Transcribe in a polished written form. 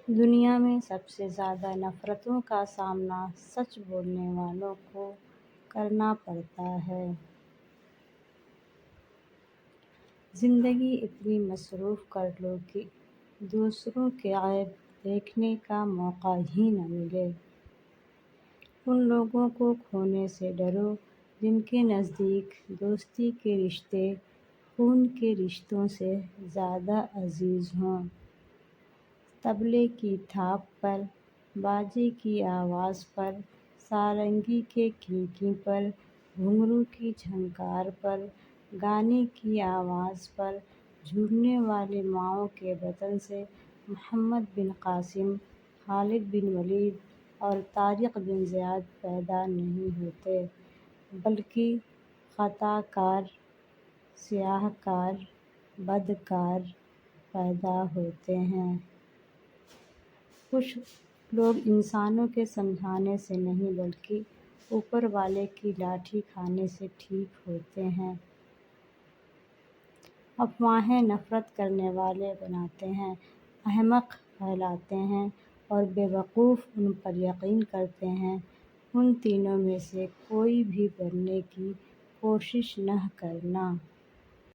دنیا میں سب سے زیادہ نفرتوں کا سامنا سچ بولنے والوں کو کرنا پڑتا ہے۔ زندگی اتنی مصروف کر لو کہ دوسروں کے عیب دیکھنے کا موقع ہی نہ ملے۔ ان لوگوں کو کھونے سے ڈرو جن کے نزدیک دوستی کے رشتے خون کے رشتوں سے زیادہ عزیز ہوں۔ طبلے کی تھاپ پر، باجے کی آواز پر، سارنگی کے کیں کیں پر، گھنگرو کی جھنکار پر، گانے کی آواز پر جھومنے والے ماؤں کے بطن سے محمد بن قاسم، خالد بن ولید اور طارق بن زیاد پیدا نہیں ہوتے بلکہ خطا کار، سیاہ کار، بدکار پیدا ہوتے ہیں۔ کچھ لوگ انسانوں کے سمجھانے سے نہیں بلکہ اوپر والے کی لاٹھی کھانے سے ٹھیک ہوتے ہیں۔ افواہیں نفرت کرنے والے بناتے ہیں، احمق پھیلاتے ہیں اور بے وقوف ان پر یقین کرتے ہیں۔ ان تینوں میں سے کوئی بھی بننے کی کوشش نہ کرنا۔